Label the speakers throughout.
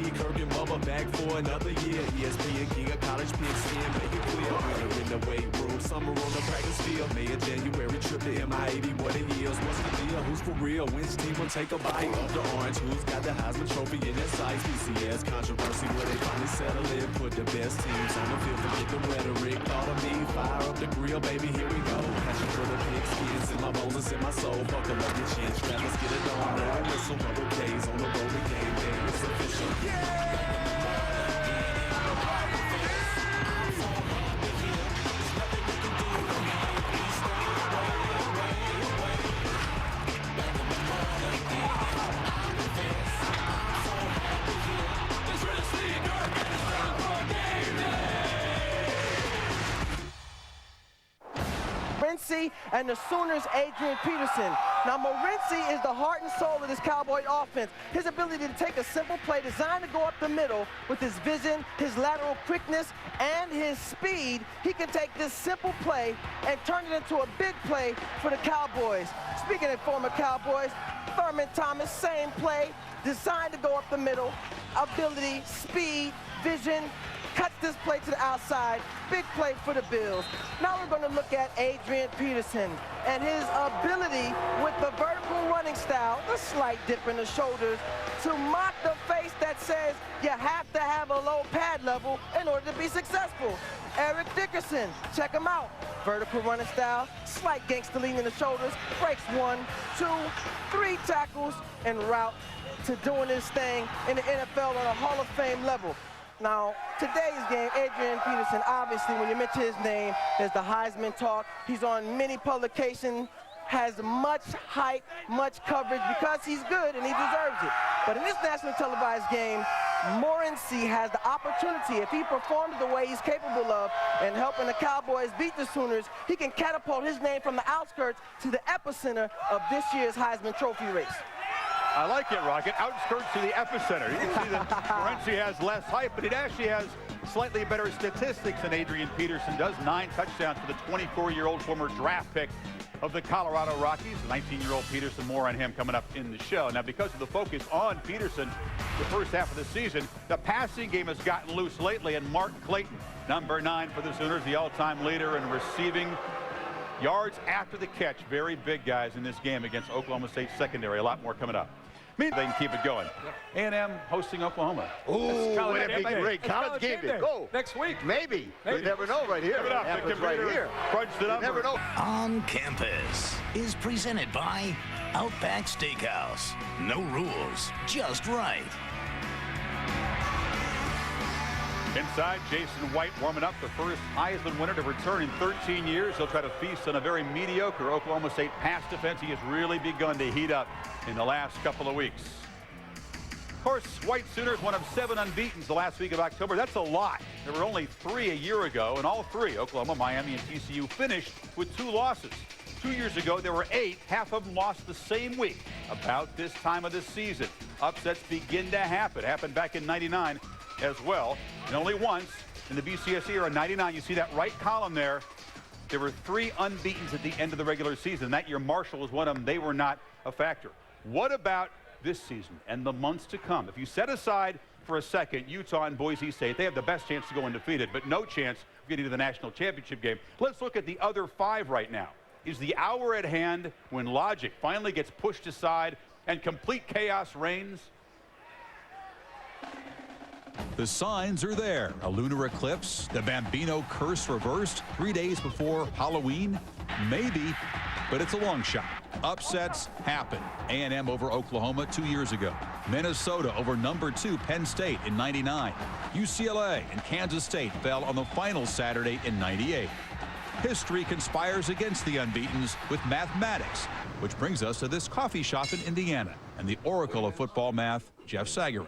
Speaker 1: Rocky, Kirk, and Bubba back for another year. ESPN, king of college picks in, make it clear. Winter in the weight room, summer on the practice field. May or January trip to MI-80, what it is. What's the deal? Who's for real? Which team will take a bite of the orange? Who's got the Heisman Trophy in their sights? BCS controversy where they finally settle in. Put the best teams on the field, forget the rhetoric. Thought of me, fire up the grill, baby, here we go. Passion for the pigskins in my bones, it's in my soul. Buckle up your chin strap, let's get it on. Roll the whistle, couple days on the road to game day. It's official. Yeah!
Speaker 2: Morency and the Sooners' Adrian Peterson. Now, Morency is the heart and soul of this Cowboy offense. His ability to take a simple play designed to go up the middle with his vision, his lateral quickness, and his speed, he can take this simple play and turn it into a big play for the Cowboys. Speaking of former Cowboys, Thurman Thomas, same play, designed to go up the middle, ability, speed, vision, cuts this play to the outside, big play for the Bills. Now we're going to look at Adrian Peterson and his ability with the vertical running style, the slight dip in the shoulders, to mock the face that says you have to have a low pad level in order to be successful. Eric Dickerson, check him out. Vertical running style, slight gangster lean in the shoulders, breaks 1, 2, 3 tackles, en route to doing his thing in the NFL on a Hall of Fame level. Now, today's game, Adrian Peterson, obviously, when you mention his name, there's the Heisman talk. He's on many publications, has much hype, much coverage because he's good and he deserves it. But in this nationally televised game, Morency has the opportunity, if he performs the way he's capable of and helping the Cowboys beat the Sooners, he can catapult his name from the outskirts to the epicenter of this year's Heisman Trophy race.
Speaker 3: I like it, Rocket. Outskirts to the epicenter. You can see that Morency has less hype, but it actually has slightly better statistics than Adrian Peterson does. 9 touchdowns for the 24-year-old former draft pick of the Colorado Rockies. The 19-year-old Peterson, more on him coming up in the show. Now, because of the focus on Peterson the first half of the season, the passing game has gotten loose lately, and Mark Clayton, number 9 for the Sooners, the all-time leader in receiving yards after the catch. Very big guys in this game against Oklahoma State secondary. A lot more coming up. They can keep it going. A&M hosting Oklahoma.
Speaker 4: Ooh, that'd be great. College game day. Go.
Speaker 5: Next week.
Speaker 4: Maybe. You never know right here.
Speaker 3: It happens right here. Crunch the number.
Speaker 4: You never know.
Speaker 6: On Campus is presented by Outback Steakhouse. No rules, just right.
Speaker 3: Inside, Jason White warming up, the first Heisman winner to return in 13 years. He'll try to feast on a very mediocre Oklahoma State pass defense. He has really begun to heat up in the last couple of weeks. Of course, White Sooners, one of 7 unbeatens the last week of October. That's a lot. There were only 3 a year ago, and all 3, Oklahoma, Miami, and TCU, finished with 2 losses. 2 years ago, there were 8. Half of them lost the same week, about this time of the season. Upsets begin to happen. Happened back in '99 as well. And only once in the BCS era, 99, you see that right column there. There were 3 unbeatens at the end of the regular season. That year, Marshall was one of them. They were not a factor. What about this season and the months to come? If you set aside for a second Utah and Boise State, they have the best chance to go undefeated, but no chance of getting to the national championship game. Let's look at the other 5 right now. Is the hour at hand when logic finally gets pushed aside and complete chaos reigns?
Speaker 7: The signs are there. A lunar eclipse, the Bambino curse reversed 3 days before Halloween. Maybe, but it's a long shot. Upsets happen. A&M over Oklahoma 2 years ago. Minnesota over number 2 Penn State in '99. UCLA and Kansas State fell on the final Saturday in '98. History conspires against the unbeatens with mathematics, which brings us to this coffee shop in Indiana and the oracle of football math, Jeff Sagarin.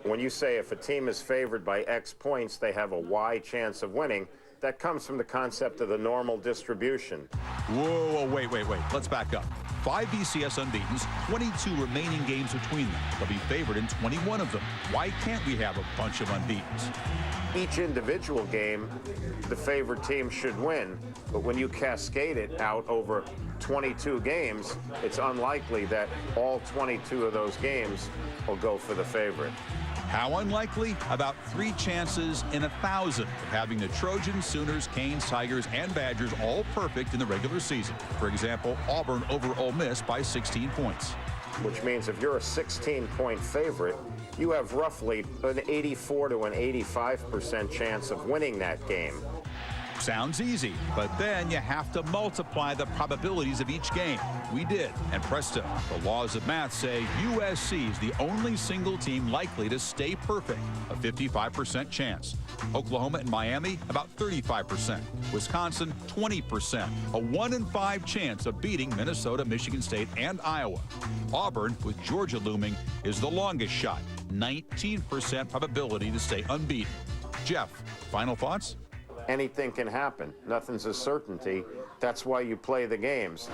Speaker 8: When you say if a team is favored by X points, they have a Y chance of winning, that comes from the concept of the normal distribution.
Speaker 7: Whoa, wait. Let's back up. 5 BCS unbeatens, 22 remaining games between them. They'll be favored in 21 of them. Why can't we have a bunch of unbeatens?
Speaker 8: Each individual game, the favored team should win, but when you cascade it out over 22 games, it's unlikely that all 22 of those games will go for the favorite.
Speaker 7: How unlikely? About 3 chances in 1,000 of having the Trojans, Sooners, Canes, Tigers, and Badgers all perfect in the regular season. For example, Auburn over Ole Miss by 16 points.
Speaker 8: Which means if you're a 16-point favorite, you have roughly an 84 to an 85% chance of winning that game.
Speaker 7: Sounds easy, but then you have to multiply the probabilities of each game. We did, and presto, the laws of math say USC is the only single team likely to stay perfect, a 55% chance. Oklahoma and Miami, about 35%. Wisconsin, 20%. A 1 in 5 chance of beating Minnesota, Michigan State, and Iowa. Auburn, with Georgia looming, is the longest shot, 19% probability to stay unbeaten. Jeff, final thoughts?
Speaker 8: Anything can happen. Nothing's a certainty. That's why you play the games.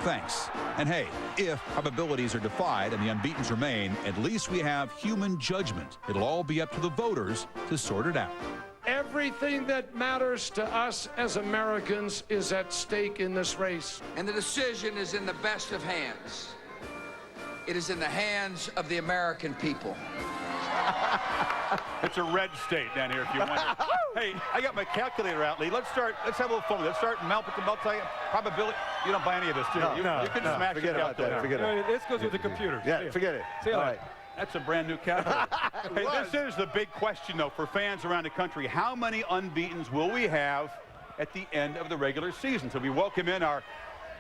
Speaker 7: Thanks. And hey, if probabilities are defied and the unbeatens remain, at least we have human judgment. It'll all be up to the voters to sort it out.
Speaker 5: Everything that matters to us as Americans is at stake in this race.
Speaker 9: And the decision is in the best of hands. It is in the hands of the American people.
Speaker 3: It's a red state down here if you wonder. Hey, I got my calculator out, Lee. Let's have a little fun. Let's start multi probability. You don't buy any of this, do you? You can smash
Speaker 4: forget
Speaker 3: it
Speaker 4: about
Speaker 3: out there.
Speaker 4: that. Forget it.
Speaker 10: This goes with the computer.
Speaker 4: Yeah, forget it.
Speaker 10: See you
Speaker 4: All
Speaker 10: later.
Speaker 4: right.
Speaker 3: That's a brand new calculator. Hey, this is the big question, though, for fans around the country. How many unbeatens will we have at the end of the regular season? So we welcome in our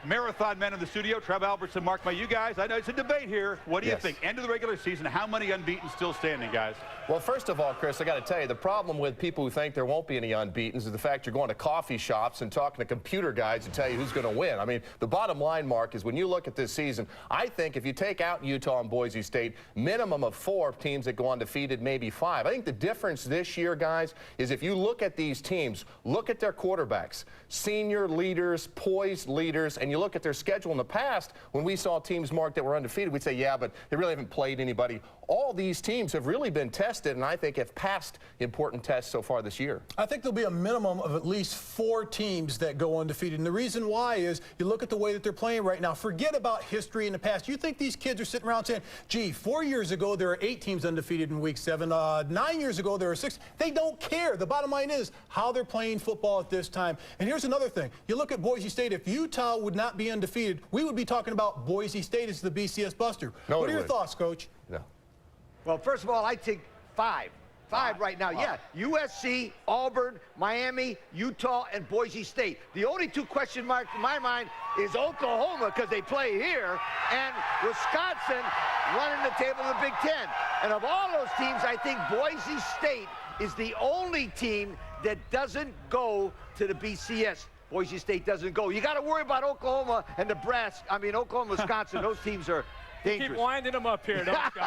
Speaker 3: marathon men in the studio, Trev Albertson, Mark May. You guys, I know it's a debate here. What do you think? End of the regular season, how many unbeaten still standing, guys?
Speaker 11: Well, first of all, Chris, I got to tell you, the problem with people who think there won't be any unbeatens is the fact you're going to coffee shops and talking to computer guys to tell you who's going to win. I mean, the bottom line, Mark, is when you look at this season, I think if you take out Utah and Boise State, minimum of 4 teams that go undefeated, maybe 5. I think the difference this year, guys, is if you look at these teams, look at their quarterbacks, senior leaders, poised leaders, and you look at their schedule in the past, when we saw teams marked that were undefeated, we'd say, yeah, but they really haven't played anybody. All these teams have really been tested, and I think have passed important tests so far this year.
Speaker 12: I think there'll be a minimum of at least 4 teams that go undefeated. And the reason why is you look at the way that they're playing right now. Forget about history in the past. You think these kids are sitting around saying, gee, 4 years ago there were 8 teams undefeated in week 7. 9 years ago there were 6. They don't care. The bottom line is how they're playing football at this time. And here's another thing. You look at Boise State. If Utah would not be undefeated, we would be talking about Boise State as the BCS buster.
Speaker 11: No,
Speaker 12: what are your thoughts, Coach?
Speaker 11: No.
Speaker 4: Well, first of all, I think 5. 5 right now, yeah. USC, Auburn, Miami, Utah, and Boise State. The only 2 question marks in my mind is Oklahoma, because they play here, and Wisconsin running the table of the Big Ten. And of all those teams, I think Boise State is the only team that doesn't go to the BCS. Boise State doesn't go. You got to worry about Oklahoma and Nebraska. I mean, Oklahoma, Wisconsin, those teams are dangerous.
Speaker 10: Keep winding them up here, don't you?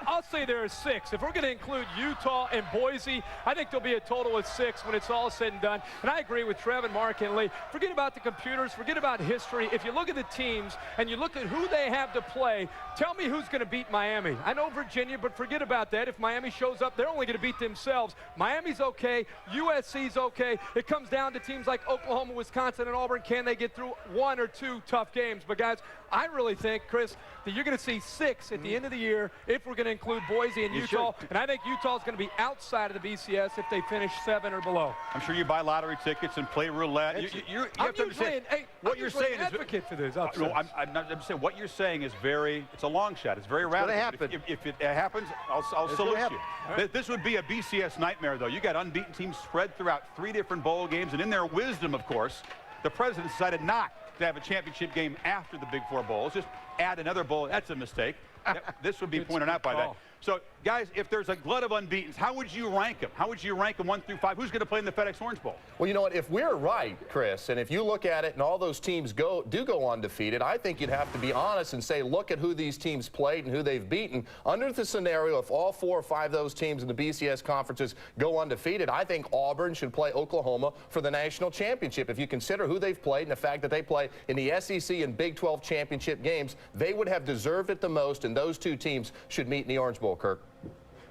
Speaker 10: I'll say there are 6. If we're going to include Utah and Boise, I think there'll be a total of 6 when it's all said and done. And I agree with Trev and Mark and Lee. Forget about the computers. Forget about history. If you look at the teams and you look at who they have to play, tell me who's going to beat Miami. I know Virginia, but forget about that. If Miami shows up, they're only going to beat themselves. Miami's okay. USC's okay. It comes down to teams like Oklahoma, Wisconsin, and Auburn. Can they get through 1 or 2 tough games? But, guys, I really think, Chris, that you're going to see 6 at the end of the year if we're going to include Boise and Utah. And I think Utah's going to be outside of the BCS if they finish 7 or below.
Speaker 3: I'm sure you buy lottery tickets and play roulette. You have to understand what you're saying is
Speaker 10: advocate for this.
Speaker 3: I'm saying what you're saying is it's a long shot. It's very radical. If it happens, I'll salute you. Right. This would be a BCS nightmare, though. You got unbeaten teams spread throughout 3 different bowl games, and in their wisdom, of course, the president decided not to have a championship game after the Big 4 bowls. Just add another bowl. That's a mistake. This would be pointed out by that. So, guys, if there's a glut of unbeatens, how would you rank them? How would you rank them 1 through 5? Who's going to play in the FedEx Orange Bowl?
Speaker 11: Well, you know what? If we're right, Chris, and if you look at it and all those teams do go undefeated, I think you'd have to be honest and say, look at who these teams played and who they've beaten. Under the scenario, if all 4 or 5 of those teams in the BCS conferences go undefeated, I think Auburn should play Oklahoma for the national championship. If you consider who they've played and the fact that they play in the SEC and Big 12 championship games, they would have deserved it the most, and those 2 teams should meet in the Orange Bowl, Kirk.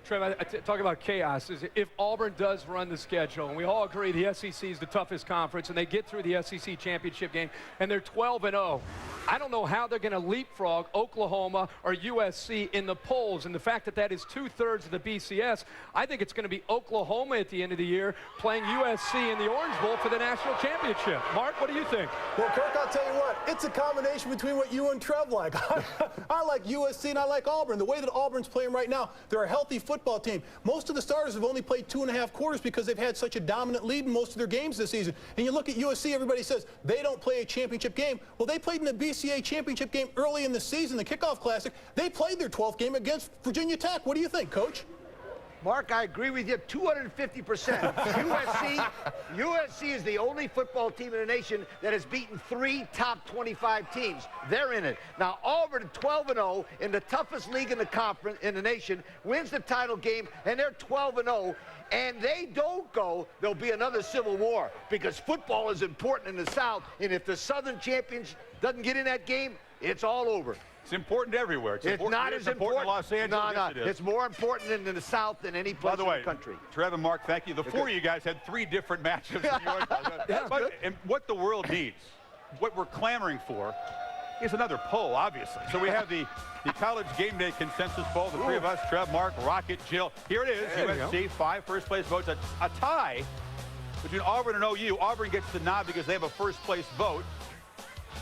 Speaker 10: Trevor, talk about chaos. If Auburn does run the schedule, and we all agree the SEC is the toughest conference, and they get through the SEC championship game, and they're 12-0, I don't know how they're going to leapfrog Oklahoma or USC in the polls. And the fact that that is 2/3 of the BCS, I think it's going to be Oklahoma at the end of the year playing USC in the Orange Bowl for the national championship. Mark, what do you think?
Speaker 12: Well, Kirk, I'll tell you what, it's a combination between what you and Trev like. I like USC and I like Auburn. The way that Auburn's playing right now, they're a healthy football team. Most of the starters have only played 2.5 quarters because they've had such a dominant lead in most of their games this season. And you look at USC, everybody says they don't play a championship game. Well, they played in the BCA championship game early in the season, the kickoff classic. They played their 12th game against Virginia Tech. What do you think, Coach?
Speaker 4: Mark, I agree with you 250%. USC is the only football team in the nation that has beaten 3 top 25 teams. They're in it. Now, Auburn 12-0 in the toughest league in the conference in the nation, wins the title game, and they're 12-0. And they don't go, there'll be another civil war because football is important in the South. And if the Southern champions doesn't get in that game, it's all over.
Speaker 3: It's important everywhere.
Speaker 4: It's not as important
Speaker 3: in Los Angeles.
Speaker 4: No,
Speaker 3: yes, it is.
Speaker 4: It's more important in the South than any place in the country.
Speaker 3: Trev and Mark, thank you. The four of you guys had 3 different matchups in yours. And what the world needs, what we're clamoring for, is another poll, obviously. So we have the College Game Day Consensus Poll, the 3 of us, Trev, Mark, Rocket, Jill. Here it is, USC, 5 first-place votes, a tie between Auburn and OU. Auburn gets the nod because they have a first-place vote.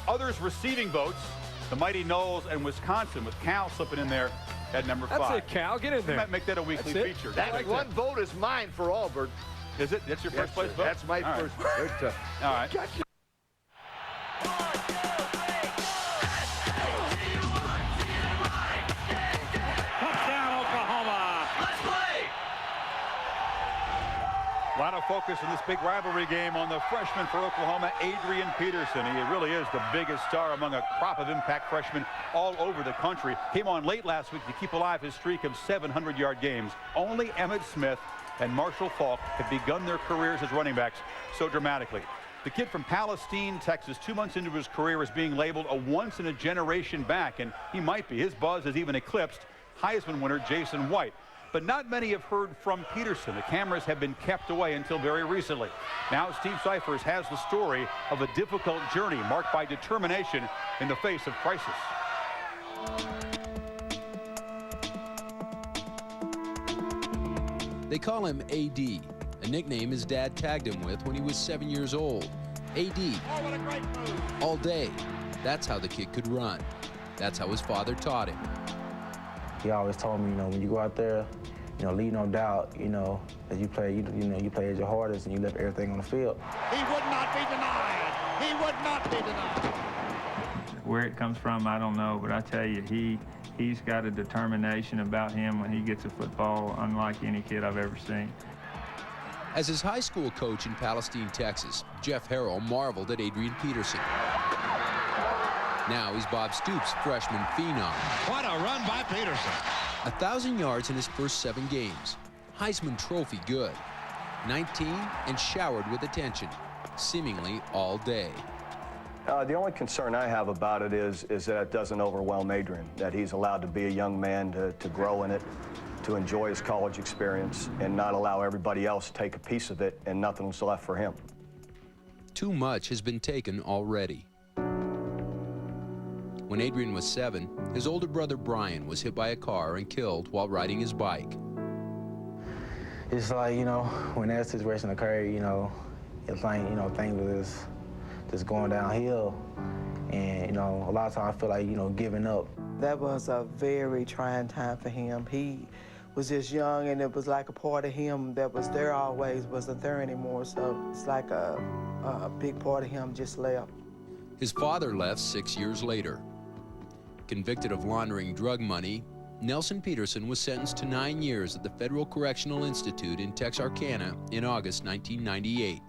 Speaker 3: Others receiving votes, the mighty Noles and Wisconsin, with Cal slipping in there at number 5.
Speaker 10: That's it, Cal. Get in there.
Speaker 3: We might make that a weekly feature.
Speaker 4: That one vote is mine for Auburn.
Speaker 3: Is it? That's your first place vote?
Speaker 4: That's my first vote.
Speaker 3: All right. A lot of focus in this big rivalry game on the freshman for Oklahoma, Adrian Peterson. He really is the biggest star among a crop of impact freshmen all over the country. Came on late last week to keep alive his streak of 700-yard games. Only Emmitt Smith and Marshall Faulk have begun their careers as running backs so dramatically. The kid from Palestine, Texas, 2 months into his career, is being labeled a once-in-a-generation back, and he might be. His buzz has even eclipsed Heisman winner Jason White. But not many have heard from Peterson. The cameras have been kept away until very recently. Now Steve Cyphers has the story of a difficult journey marked by determination in the face of crisis.
Speaker 13: They call him AD, a nickname his dad tagged him with when he was 7 years old. AD.
Speaker 14: Oh, what a great move.
Speaker 13: All day. That's how the kid could run. That's how his father taught him.
Speaker 15: He always told me, when you go out there, leave no doubt, that you play, you play at your hardest and you left everything on the field.
Speaker 14: He would not be denied. He would not be denied.
Speaker 16: Where it comes from, I don't know, but I tell you, he's got a determination about him when he gets a football unlike any kid I've ever seen.
Speaker 13: As his high school coach in Palestine, Texas, Jeff Harrell marveled at Adrian Peterson. Now he's Bob Stoops' freshman phenom.
Speaker 14: What a run by Peterson.
Speaker 13: 1,000 yards in his first 7 games. Heisman Trophy good. 19 and showered with attention, seemingly all day.
Speaker 17: The only concern I have about it is that it doesn't overwhelm Adrian, that he's allowed to be a young man to grow in it, to enjoy his college experience, and not allow everybody else to take a piece of it and nothing's left for him.
Speaker 13: Too much has been taken already. When Adrian was 7, his older brother Brian was hit by a car and killed while riding his bike.
Speaker 15: It's like, when that situation occurred, it's like, things were just going downhill. And, a lot of times I feel like, giving up.
Speaker 18: That was a very trying time for him. He was just young, and it was like a part of him that was there always wasn't there anymore. So it's like a big part of him just left.
Speaker 13: His father left 6 years later. Convicted of laundering drug money, Nelson Peterson was sentenced to 9 years at the Federal Correctional Institute in Texarkana in August 1998.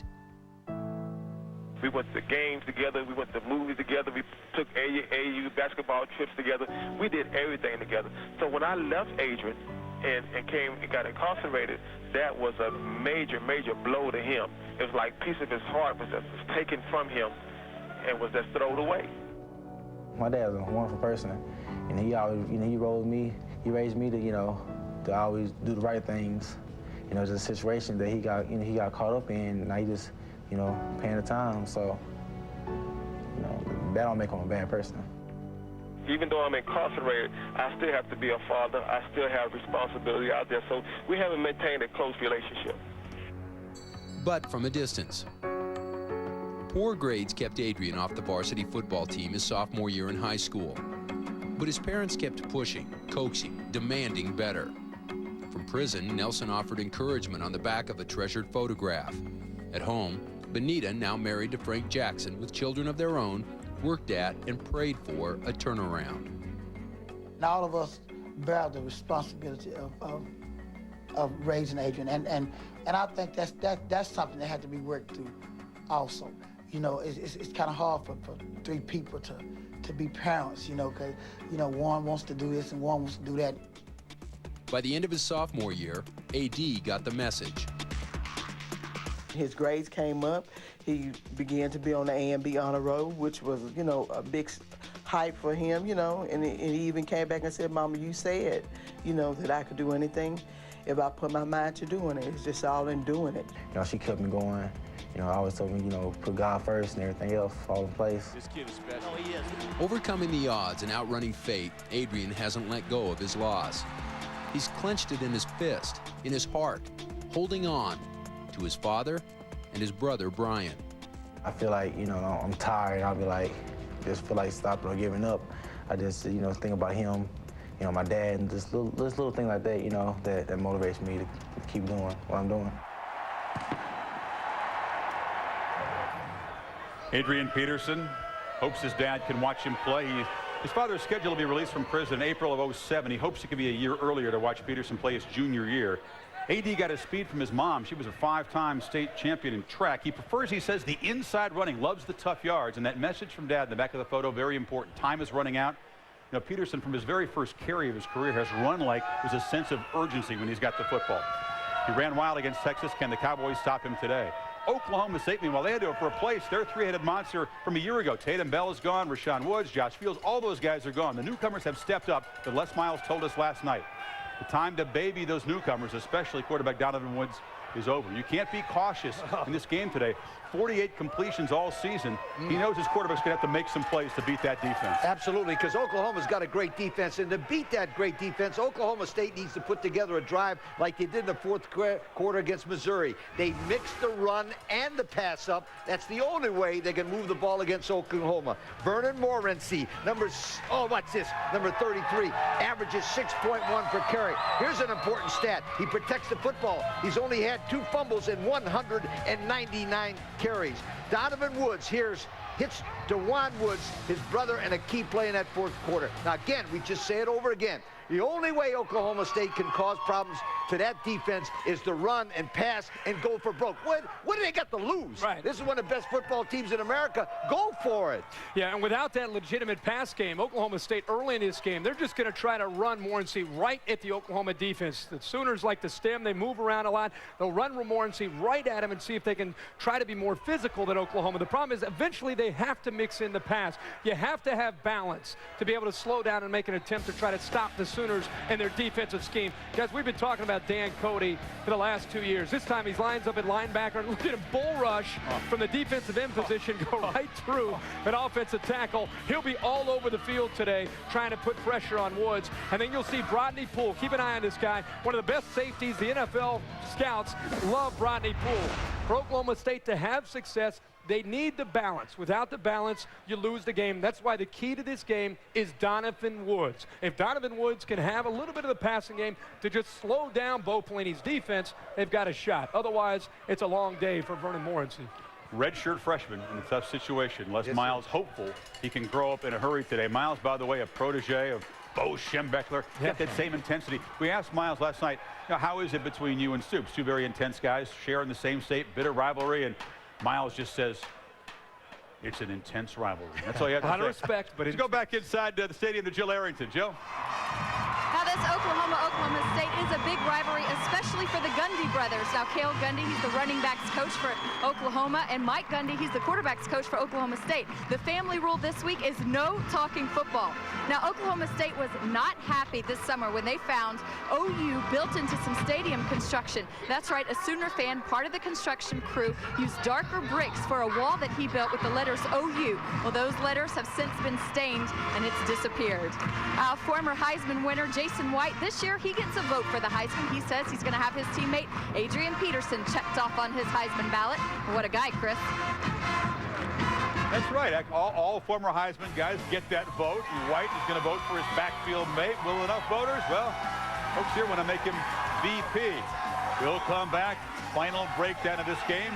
Speaker 19: We went to games together, we went to movies together, we took AAU basketball trips together. We did everything together. So when I left Adrian and came and got incarcerated, that was a major, major blow to him. It was like a piece of his heart was taken from him and was just thrown away. My dad was a wonderful person, and he always, he raised me to
Speaker 15: to always do the right things. You know, just a situation that he got caught up in, and he just, you know, paying the time. So, you know, that don't make him a bad person.
Speaker 19: Even though I'm incarcerated, I still have to be a father. I still have responsibility out there. So we haven't maintained a close relationship.
Speaker 13: But from a distance. Poor grades kept Adrian off the varsity football team his sophomore year in high school. But his parents kept pushing, coaxing, demanding better. From prison, Nelson offered encouragement on the back of a treasured photograph. At home, Benita, now married to Frank Jackson with children of their own, worked at and prayed for a turnaround.
Speaker 20: And all of us bear the responsibility of raising Adrian, and I think that's something that had to be worked through also. You know, it's kind of hard for three people to be parents, you know, because, you know, one wants to do this and one wants to do that.
Speaker 13: By the end of his sophomore year, AD got the message.
Speaker 18: His grades came up. He began to be on the A&B honor roll, which was, you know, a big hype for him, you know, and he even came back and said, Mama, you said, you know, that I could do anything if I put my mind to doing it. It's just all in doing it.
Speaker 15: You know, she kept me going. You know, I always told me, you know, put God first and everything else fall in place.
Speaker 1: This kid is special. Oh, he is.
Speaker 13: Overcoming the odds and outrunning fate, Adrian hasn't let go of his loss. He's clenched it in his fist, in his heart, holding on to his father and his brother, Brian.
Speaker 15: I feel like, you know, I'm tired. I'll be like, just feel like stopping or giving up. I just, you know, think about him, you know, my dad, and just little thing like that, you know, that motivates me to keep doing what I'm doing.
Speaker 3: Adrian Peterson hopes his dad can watch him play. His father is scheduled to be released from prison in April of '07. He hopes it could be a year earlier to watch Peterson play his junior year. AD got his speed from his mom. She was a 5-time state champion in track. He prefers, he says, the inside running, loves the tough yards. And that message from Dad in the back of the photo, very important. Time is running out. You know, Peterson, from his very first carry of his career, has run like there's a sense of urgency when he's got the football. He ran wild against Texas. Can the Cowboys stop him today? Oklahoma State, meanwhile, they had to replace their three-headed monster from a year ago. Tatum Bell is gone, Rashawn Woods, Josh Fields, all those guys are gone. The newcomers have stepped up, but Les Miles told us last night, the time to baby those newcomers, especially quarterback Donovan Woods, is over. You can't be cautious in this game today. 48 completions all season. He knows his quarterback's going to have to make some plays to beat that defense.
Speaker 4: Absolutely, because Oklahoma's got a great defense, and to beat that great defense, Oklahoma State needs to put together a drive like they did in the fourth quarter against Missouri. They mixed the run and the pass up. That's the only way they can move the ball against Oklahoma. Vernon Morency, number 33, averages 6.1 per carry. Here's an important stat. He protects the football. He's only had 2 fumbles in 199 carries. Donovan Woods hits DeJuan Woods, his brother, and a key play in that fourth quarter. Now, again, we just say it over again. The only way Oklahoma State can cause problems to that defense is to run and pass and go for broke. What do they got to lose?
Speaker 10: Right.
Speaker 4: This is one of the best football teams in America. Go for it.
Speaker 10: Yeah, and without that legitimate pass game, Oklahoma State early in this game, they're just going to try to run Morency right at the Oklahoma defense. The Sooners like to stem. They move around a lot. They'll run Morency right at him and see if they can try to be more physical than Oklahoma. The problem is eventually they have to mix in the pass. You have to have balance to be able to slow down and make an attempt to try to stop the Sooners and their defensive scheme. Guys, we've been talking about Dan Cody for the last 2 years. This time he lines up at linebacker and look at him bull rush from the defensive end position, go right through an offensive tackle. He'll be all over the field today trying to put pressure on Woods. And then you'll see Brodney Poole. Keep an eye on this guy. One of the best safeties. The NFL scouts love Brodney Poole. For Oklahoma State to have success, they need the balance. Without the balance, you lose the game. That's why the key to this game is Donovan Woods. If Donovan Woods can have a little bit of the passing game to just slow down Bo Pelini's defense, they've got a shot. Otherwise, it's a long day for Vernon Morency.
Speaker 3: Redshirt freshman in a tough situation. Les Miles hopeful he can grow up in a hurry today. Miles, by the way, a protege of Bo Schembechler. Got that same intensity. We asked Miles last night, how is it between you and Stoops? Two very intense guys, share in the same state, bitter rivalry, and Miles just says, it's an intense rivalry. That's all you have to say.
Speaker 10: A lot of respect, but
Speaker 3: let's go back inside the stadium to Jill Arrington. Jill?
Speaker 21: Now, this Oklahoma-State is a big rivalry, especially especially for the Gundy brothers. Now, Cale Gundy, he's the running backs coach for Oklahoma, and Mike Gundy, he's the quarterbacks coach for Oklahoma State. The family rule this week is no talking football. Now, Oklahoma State was not happy this summer when they found OU built into some stadium construction. That's right, a Sooner fan, part of the construction crew, used darker bricks for a wall that he built with the letters OU. Well, those letters have since been stained, and it's disappeared. Former Heisman winner Jason White, this year he gets a vote for the Heisman. He says he's going to have his teammate Adrian Peterson checked off on his Heisman ballot. What a guy, Chris.
Speaker 3: That's right. All former Heisman guys get that vote. And White is going to vote for his backfield mate. Will enough voters? Well, folks here want to make him VP. We'll come back. Final breakdown of this game.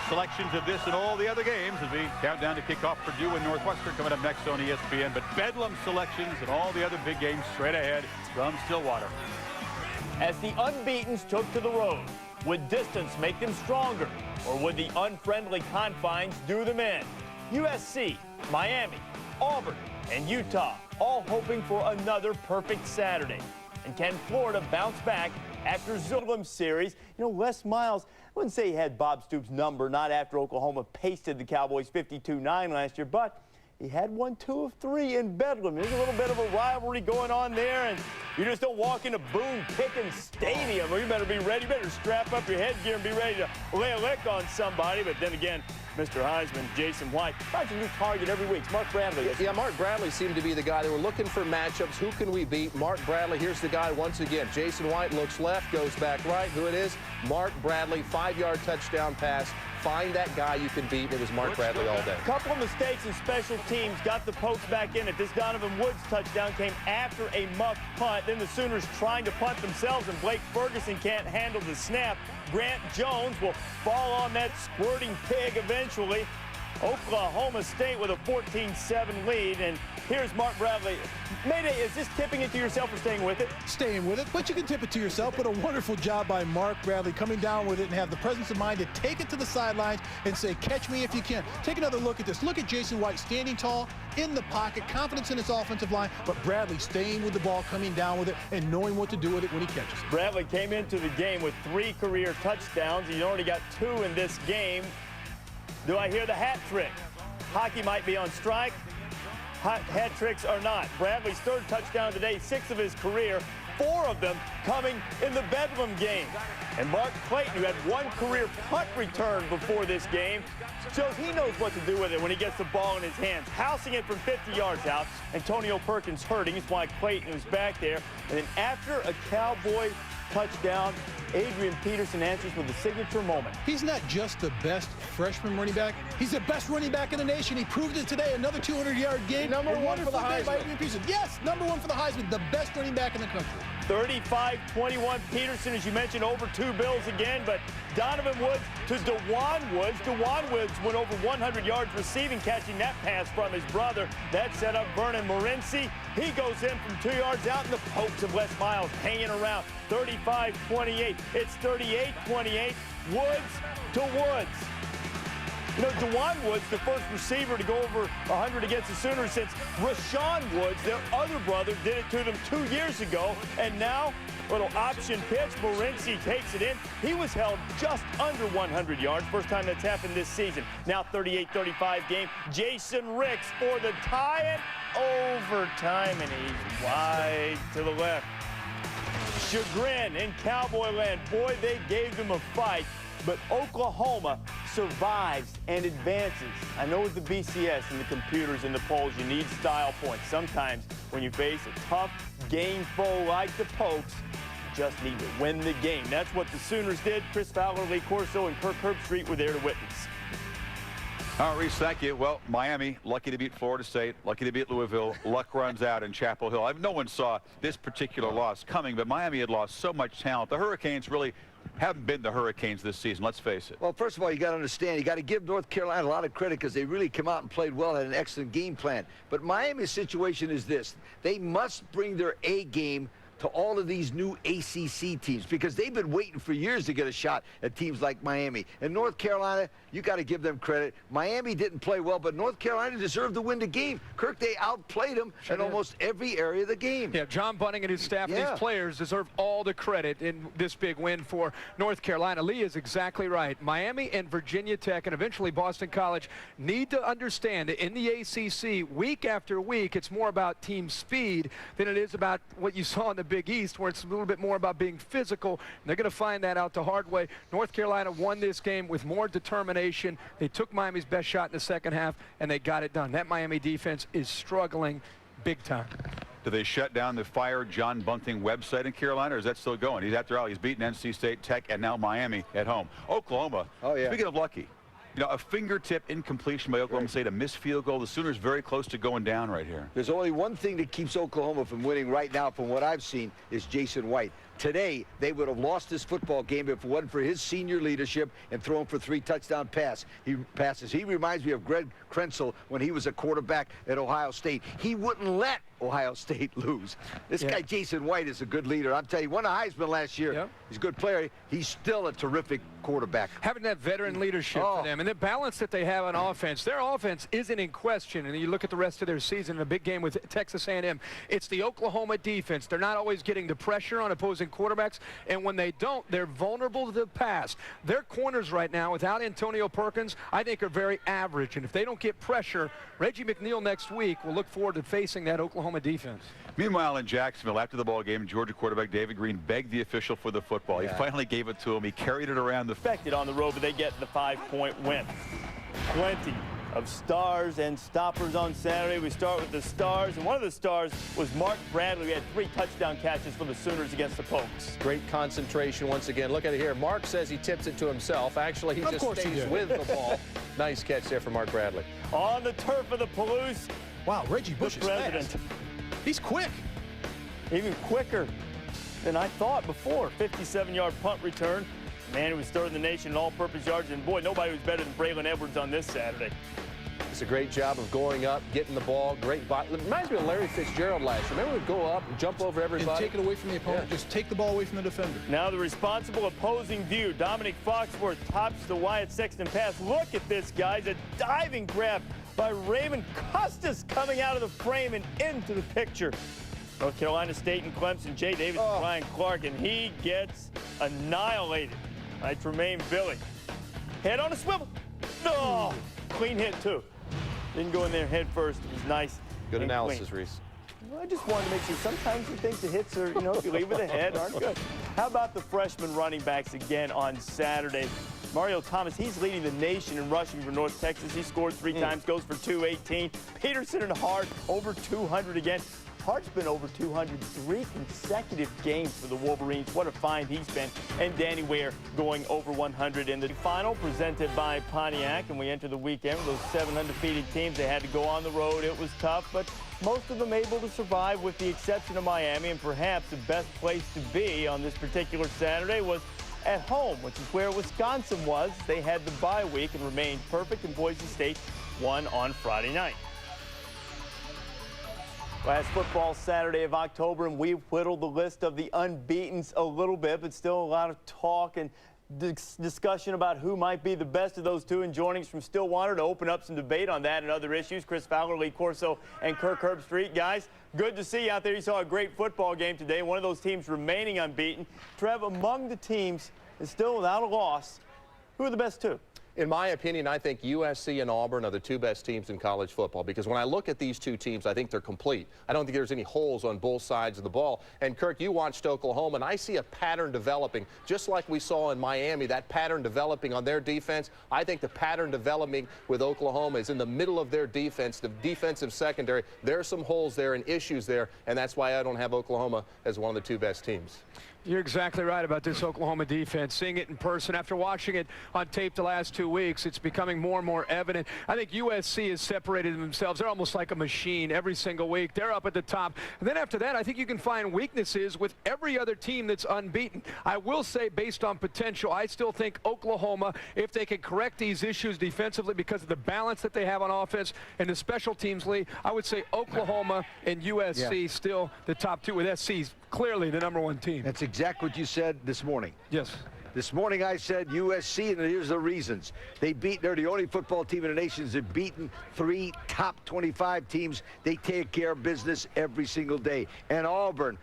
Speaker 3: Selections of this and all the other games as we count down to kickoff. Purdue and Northwestern coming up next on ESPN. But Bedlam selections and all the other big games straight ahead from Stillwater.
Speaker 22: As the unbeatens took to the road, would distance make them stronger, or would the unfriendly confines do them in? USC, Miami, Auburn, and Utah all hoping for another perfect Saturday. And can Florida bounce back after Zillum series? You know, Les Miles, I wouldn't say he had Bob Stoops' number, not after Oklahoma pasted the Cowboys 52-9 last year, but he had 1, 2 of 3 in Bedlam. There's a little bit of a rivalry going on there, and you just don't walk into Boone-Pickens Stadium. Well, you better be ready. You better strap up your headgear and be ready to lay a lick on somebody. But then again, Mr. Heisman, Jason White, finds a new target every week. It's Mark Bradley.
Speaker 11: Yeah, Mark Bradley seemed to be the guy. They were looking for matchups. Who can we beat? Mark Bradley. Here's the guy once again. Jason White looks left, goes back right. Who it is? Mark Bradley, 5-yard touchdown pass. Find that guy you can beat. It was Mark Bradley all day.
Speaker 22: A couple of mistakes in special teams got the Pokes back in it. This Donovan Woods touchdown came after a muffed punt. Then the Sooners trying to punt themselves, and Blake Ferguson can't handle the snap. Grant Jones will fall on that squirting pig eventually. Oklahoma State with a 14-7 lead, and here's Mark Bradley. Mayday, is this tipping it to yourself or staying with it?
Speaker 12: Staying with it, but you can tip it to yourself. But a wonderful job by Mark Bradley coming down with it and have the presence of mind to take it to the sidelines and say, catch me if you can. Take another look at this. Look at Jason White standing tall in the pocket, confidence in his offensive line, but Bradley staying with the ball, coming down with it, and knowing what to do with it when he catches it.
Speaker 22: Bradley came into the game with 3 career touchdowns. He already got 2 in this game. Do I hear the hat trick? Hockey might be on strike. Hat tricks are not. Bradley's 3rd touchdown today, 6 of his career, 4 of them coming in the Bedlam game. And Mark Clayton, who had 1 career punt return before this game, shows he knows what to do with it when he gets the ball in his hands. Housing it from 50 yards out. Antonio Perkins hurting. It's why Clayton is back there. And then after a Cowboy touchdown, Adrian Peterson answers with a signature moment.
Speaker 12: He's not just the best freshman running back. He's the best running back in the nation. He proved it today. Another 200-yard game.
Speaker 11: Number 1 for the Heisman.
Speaker 12: Yes, number 1 for the Heisman. The best running back in the country.
Speaker 22: 35-21. Peterson, as you mentioned, over 2 bills again, but Donovan Woods to DeJuan Woods. DeJuan Woods went over 100 yards receiving, catching that pass from his brother. That set up Vernon Morency. He goes in from 2 yards out, and the Pokes of Les Miles hanging around. 35-28. It's 38-28. Woods to Woods. You know, DeJuan Woods, the first receiver to go over 100 against the Sooners since Rashawn Woods, their other brother, did it to them 2 years ago. And now, little option pitch, Morency takes it in. He was held just under 100 yards. First time that's happened this season. Now 38-35 game. Jason Ricks for the tie it overtime, and he's wide to the left. Chagrin in Cowboy land. Boy, they gave them a fight. But Oklahoma survives and advances. I know with the BCS and the computers and the polls, you need style points. Sometimes when you face a tough game foe like the Pokes, you just need to win the game. That's what the Sooners did. Chris Fowler, Lee Corso, and Kirk Herbstreit were there to witness.
Speaker 3: All right, Reese, thank you. Well, Miami, lucky to beat Florida State, lucky to beat Louisville. Luck runs out in Chapel Hill. No one saw this particular loss coming, but Miami had lost so much talent. The Hurricanes really haven't been the Hurricanes this season, let's face it.
Speaker 4: Well, first of all, you got to understand, you got to give North Carolina a lot of credit because they really come out and played well, had an excellent game plan. But Miami's situation is this. They must bring their A game to all of these new ACC teams because they've been waiting for years to get a shot at teams like Miami. And North Carolina, you got to give them credit. Miami didn't play well, but North Carolina deserved to win the game. Kirk, they outplayed them in almost every area of the game.
Speaker 10: Yeah, John Bunting and his staff and these players deserve all the credit in this big win for North Carolina. Lee is exactly right. Miami and Virginia Tech and eventually Boston College need to understand that in the ACC, week after week, it's more about team speed than it is about what you saw in the Big East, where it's a little bit more about being physical. And they're going to find that out the hard way. North Carolina won this game with more determination. They took Miami's best shot in the second half, and they got it done. That Miami defense is struggling big time.
Speaker 3: Do they shut down the Fire John Bunting website in Carolina, or is that still going? He's, after all, he's beaten NC State, Tech, and now Miami at home. Oklahoma, speaking of lucky, you know, a fingertip incompletion by Oklahoma State, a missed field goal. The Sooners very close to going down right here.
Speaker 4: There's only one thing that keeps Oklahoma from winning right now, from what I've seen, is Jason White. Today, they would have lost this football game if it wasn't for his senior leadership and throwing for 3 touchdown passes. He reminds me of Greg Krenzel when he was a quarterback at Ohio State. He wouldn't let Ohio State lose. This guy, Jason White, is a good leader. I'm telling you, won a Heisman last year. He's a good player. He's still a terrific quarterback.
Speaker 10: Having that veteran leadership for them and the balance that they have on offense, their offense isn't in question. And you look at the rest of their season in a big game with Texas A&M, it's the Oklahoma defense. They're not always getting the pressure on opposing quarterbacks, and when they don't, they're vulnerable to the pass. Their corners right now, without Antonio Perkins, I think are very average. And if they don't get pressure, Reggie McNeil next week will look forward to facing that Oklahoma defense.
Speaker 3: Meanwhile, in Jacksonville, after the ball game, Georgia quarterback David Green begged the official for the football. He finally gave it to him. He carried it around the
Speaker 22: affected on the road, but they get the 5-point win. Plenty of stars and stoppers on Saturday. We start with the stars, and one of the stars was Mark Bradley. We had 3 touchdown catches for the Sooners against the Pokes.
Speaker 11: Great concentration once again. Look at it here. Mark says he tips it to himself. Actually, he just stays with the ball. Nice catch there for Mark Bradley.
Speaker 22: On the turf of the Palouse.
Speaker 12: Wow, Reggie Bush is fast. He's quick.
Speaker 22: Even quicker than I thought before. 57-yard punt return. Man, who was third in the nation in all-purpose yards, and boy, nobody was better than Braylon Edwards on this Saturday.
Speaker 11: It's a great job of going up, getting the ball, great body. It reminds me of Larry Fitzgerald last year. Remember, we'd go up and jump over everybody.
Speaker 12: And take it away from the opponent. Just take the ball away from the defender.
Speaker 22: Now the responsible opposing view. Dominic Foxworth tops the Wyatt Sexton pass. Look at this, guys. A diving grab by Raymond Custis coming out of the frame and into the picture. North Carolina State and Clemson, Jay Davis and Ryan Clark, and he gets annihilated by Tremaine Billy. Head on a swivel. No! Clean hit, too. Didn't go in there head first. It was nice.
Speaker 11: Good analysis, Reese.
Speaker 22: Well, I just wanted to make sure. Sometimes you think the hits are, you know, if you leave with a head, aren't good. How about the freshman running backs again on Saturday? Mario Thomas, he's leading the nation in rushing for North Texas. He scored 3 times, goes for 218. Peterson and Hart over 200 again. Hart's been over 200 3 consecutive games for the Wolverines. What a find he's been. And Danny Ware going over 100 in the final, presented by Pontiac. And we enter the weekend with those 7 undefeated teams. They had to go on the road. It was tough, but most of them able to survive with the exception of Miami. And perhaps the best place to be on this particular Saturday was at home, which is where Wisconsin was. They had the bye week and remained perfect, and Boise State won on Friday night. Last football Saturday of October, and we've whittled the list of the unbeatens a little bit, but still a lot of talk and discussion about who might be the best of those two. And joining us from Stillwater to open up some debate on that and other issues, Chris Fowler, Lee Corso, and Kirk Herbstreit. Guys, good to see you out there. You saw a great football game today. One of those teams remaining unbeaten. Trev, among the teams is still without a loss. Who are the best two?
Speaker 11: In my opinion, I think USC and Auburn are the 2 best teams in college football, because when I look at these 2 teams, I think they're complete. I don't think there's any holes on both sides of the ball. And Kirk, you watched Oklahoma, and I see a pattern developing, just like we saw in Miami, that pattern developing on their defense. I think the pattern developing with Oklahoma is in the middle of their defense, the defensive secondary. There are some holes there and issues there, and that's why I don't have Oklahoma as one of the 2 best teams.
Speaker 10: You're exactly right about this Oklahoma defense. Seeing it in person, after watching it on tape the last 2 weeks, it's becoming more and more evident. I think USC has separated themselves. They're almost like a machine every single week. They're up at the top. And then after that, I think you can find weaknesses with every other team that's unbeaten. I will say, based on potential, I still think Oklahoma, if they can correct these issues defensively because of the balance that they have on offense and the special teams lead, I would say Oklahoma and USC still the top two, with SC's clearly the #1 team.
Speaker 4: That's exactly what you said this morning.
Speaker 10: Yes.
Speaker 4: This morning I said USC, and here's the reasons. They're the only football team in the nation that's beaten 3 top 25 teams. They take care of business every single day. And Auburn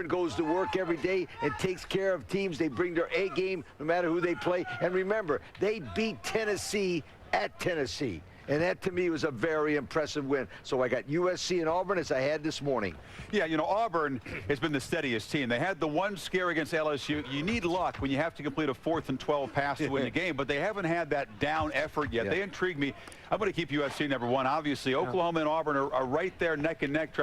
Speaker 4: goes to work every day and takes care of teams. They bring their A game no matter who they play. And remember, they beat Tennessee at Tennessee. And that, to me, was a very impressive win. So I got USC and Auburn as I had this morning.
Speaker 3: Yeah, you know, Auburn has been the steadiest team. They had the one scare against LSU. You need luck when you have to complete a 4th and 12 pass to win the game, but they haven't had that down effort yet. They intrigue me. I'm going to keep USC #1. Obviously, Oklahoma and Auburn are right there neck and neck.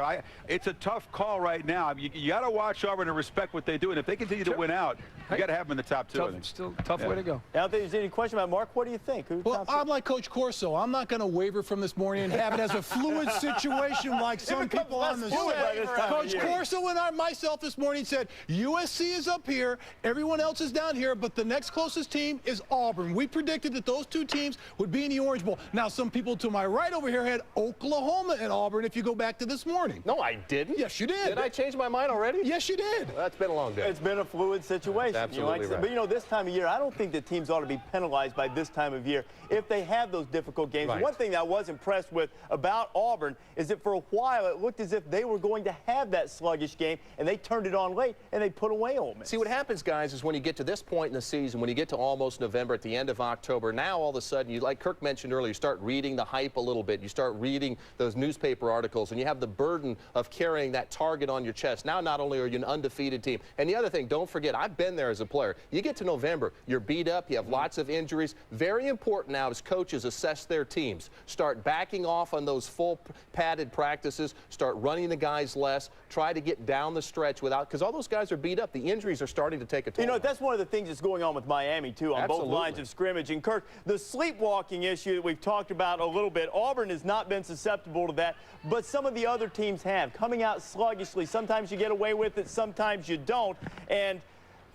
Speaker 3: It's a tough call right now. You got to watch Auburn and respect what they do. And if they continue to win out, you got to have them in the top 2. I think.
Speaker 10: Still a tough way to go.
Speaker 22: I don't think there's any question about Mark. What do you think?
Speaker 12: Well, I'm like Coach Corso. I'm not going to waver from this morning and have it as a fluid situation like some people on the set. Coach Corso and myself this morning said USC is up here, everyone else is down here, but the next closest team is Auburn. We predicted that those 2 teams would be in the Orange Bowl. Now, some people to my right over here had Oklahoma and Auburn if you go back to this morning.
Speaker 11: No, I didn't.
Speaker 12: Yes, you did.
Speaker 11: Did I change my mind already?
Speaker 12: Yes, you did.
Speaker 11: Well, that's been a long day.
Speaker 22: It's been a fluid situation.
Speaker 11: That's absolutely right.
Speaker 22: But, you know, this time of year, I don't think that teams ought to be penalized by this time of year if they have those difficult games.
Speaker 11: Right.
Speaker 22: One thing that I was impressed with about Auburn is that for a while it looked as if they were going to have that sluggish game, and they turned it on late, and they put away Ole Miss.
Speaker 11: See, what happens, guys, is when you get to this point in the season, when you get to almost November, at the end of October, now all of a sudden, you, like Kirk mentioned earlier, you start reading the hype a little bit. You start reading those newspaper articles, and you have the burden of carrying that target on your chest. Now, not only are you an undefeated team, and the other thing, don't forget, I've been there as a player. You get to November, you're beat up, you have lots of injuries. Very important now as coaches assess their teams. Start backing off on those full padded practices, start running the guys less, try to get down the stretch without, because all those guys are beat up. The injuries are starting to take a toll.
Speaker 22: You know, that's one of the things that's going on with Miami, too, on both lines of scrimmage. And, Kirk, the sleepwalking issue that we've talked about a little bit, Auburn has not been susceptible to that, but some of the other teams have. Coming out sluggishly, sometimes you get away with it, sometimes you don't. And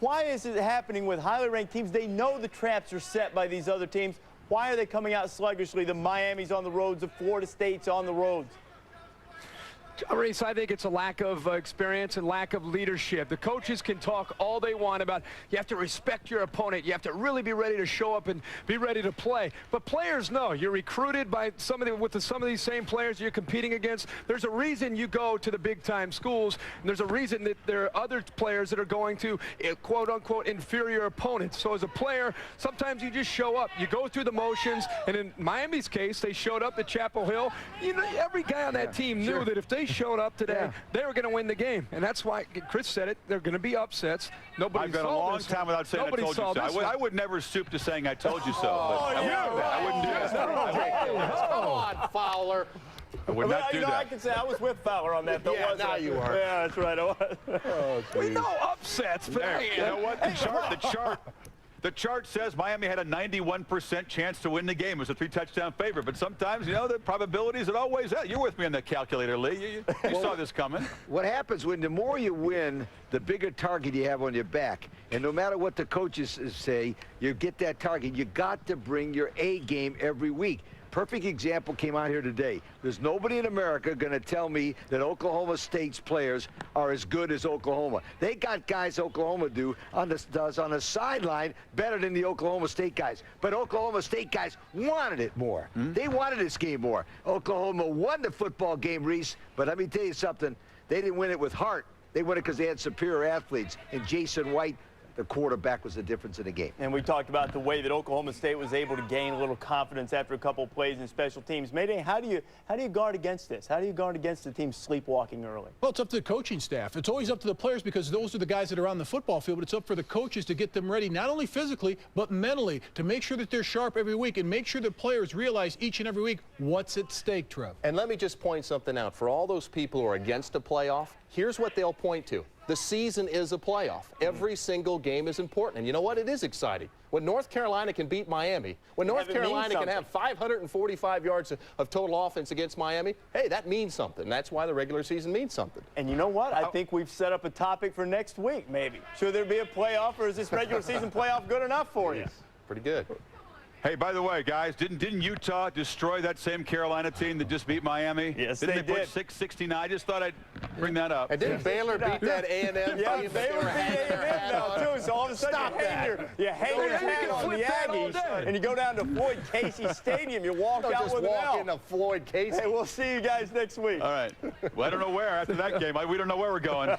Speaker 22: why is it happening with highly ranked teams? They know the traps are set by these other teams. Why are they coming out sluggishly? The Miami's on the roads, the Florida State's on the roads.
Speaker 10: Reese, I think it's a lack of experience and lack of leadership. The coaches can talk all they want about you have to respect your opponent. You have to really be ready to show up and be ready to play. But players know. You're recruited by some of these same players you're competing against. There's a reason you go to the big-time schools, and there's a reason that there are other players that are going to, quote-unquote, inferior opponents. So as a player, sometimes you just show up. You go through the motions, and in Miami's case, they showed up at Chapel Hill. You know, every guy on that team knew that if they showed up today, they were going to win the game. And that's why, Chris said it, they're going to be upsets. Nobody saw this.
Speaker 3: I've been a long time without saying I told you so. I would never stoop to saying I told you so. I wouldn't do that.
Speaker 11: Come on, Fowler.
Speaker 3: I would not do that.
Speaker 22: I can say I was with Fowler on that, though.
Speaker 11: Yeah, now you are.
Speaker 22: Yeah, that's right. I was.
Speaker 10: We know upsets, but
Speaker 3: you know what? The chart says Miami had a 91% chance to win the game. It was a 3-touchdown favorite. But sometimes, you know, the probabilities are always that. You're with me on the calculator, Lee. You saw this coming.
Speaker 4: What happens when the more you win, the bigger target you have on your back. And no matter what the coaches say, you get that target. You got to bring your A game every week. Perfect example came out here today. There's nobody in America going to tell me that Oklahoma State's players are as good as Oklahoma. They got guys Oklahoma does on the sideline better than the Oklahoma State guys. But Oklahoma State guys wanted it more. They wanted this game more. Oklahoma won the football game, Reese, but let me tell you something. They didn't win it with heart. They won it because they had superior athletes. And Jason White, the quarterback, was the difference in the game.
Speaker 22: And we talked about the way that Oklahoma State was able to gain a little confidence after a couple of plays in special teams. Mayday, how do you guard against this? How do you guard against the team sleepwalking early?
Speaker 12: Well, it's up to the coaching staff. It's always up to the players because those are the guys that are on the football field, but it's up for the coaches to get them ready, not only physically, but mentally, to make sure that they're sharp every week and make sure the players realize each and every week what's at stake, Trev.
Speaker 11: And let me just point something out. For all those people who are against a playoff, here's what they'll point to. The season is a playoff. Every single game is important. And you know what? It is exciting. When North Carolina can beat Miami, when North Carolina can have 545 yards of total offense against Miami, hey, that means something. That's why the regular season means something.
Speaker 22: And you know what? I think we've set up a topic for next week, maybe. Should there be a playoff, or is this regular season playoff good enough for you?
Speaker 11: Pretty good.
Speaker 3: Hey, by the way, guys, didn't Utah destroy that same Carolina team that just beat Miami?
Speaker 22: Yes,
Speaker 3: didn't they
Speaker 22: did.
Speaker 3: put 669? I just thought I'd bring that up.
Speaker 11: And didn't Baylor beat that A&M team?
Speaker 22: Yeah, Baylor beat A&M now, too. So all of a sudden you hang your hat on the Aggies, and you go down to Floyd Casey Stadium. You walk out with an L.
Speaker 11: Walk into Floyd Casey.
Speaker 22: Hey, we'll see you guys next week.
Speaker 3: All right. Well, I don't know where after that game. We don't know where we're going.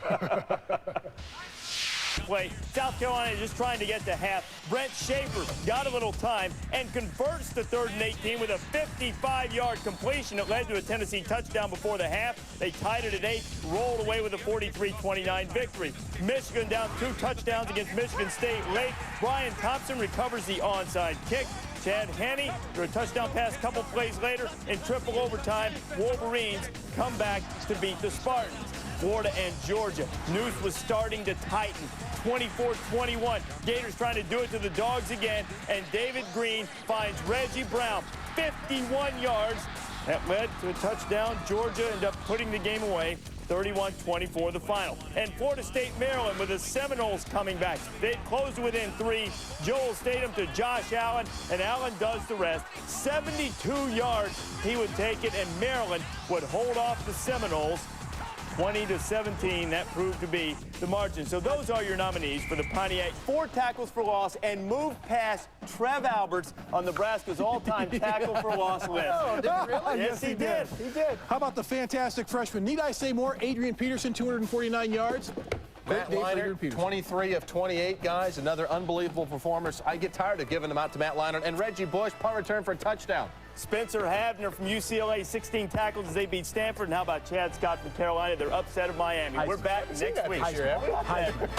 Speaker 22: Play. South Carolina just trying to get to half. Brent Schaefer got a little time and converts to 3rd and 18 with a 55-yard completion that led to a Tennessee touchdown before the half. They tied it at 8, rolled away with a 43-29 victory. Michigan down 2 touchdowns against Michigan State late. Brian Thompson recovers the onside kick. Chad Henne for a touchdown pass a couple plays later in triple overtime. Wolverines come back to beat the Spartans. Florida and Georgia. News was starting to tighten. 24-21. Gators trying to do it to the Dogs again, and David Green finds Reggie Brown 51 yards. That led to a touchdown. Georgia ended up putting the game away. 31-24 the final. And Florida State, Maryland with the Seminoles coming back. They closed within 3. Joel Statham to Josh Allen, and Allen does the rest. 72 yards he would take it, and Maryland would hold off the Seminoles. 20-17, that proved to be the margin. So those are your nominees for the Pontiac. 4 tackles for loss and moved past Trev Alberts on Nebraska's all-time tackle for loss list.
Speaker 12: Oh, did he really?
Speaker 22: Yes, he did. He did.
Speaker 12: How about the fantastic freshman? Need I say more? Adrian Peterson, 249 yards.
Speaker 11: Matt Leinart, 23 of 28, guys. Another unbelievable performance. I get tired of giving them out to Matt Leinart. And Reggie Bush, punt return for a touchdown.
Speaker 22: Spencer Havner from UCLA, 16 tackles as they beat Stanford. And how about Chad Scott from Carolina, their upset of Miami? We're back next week.
Speaker 12: Heisman.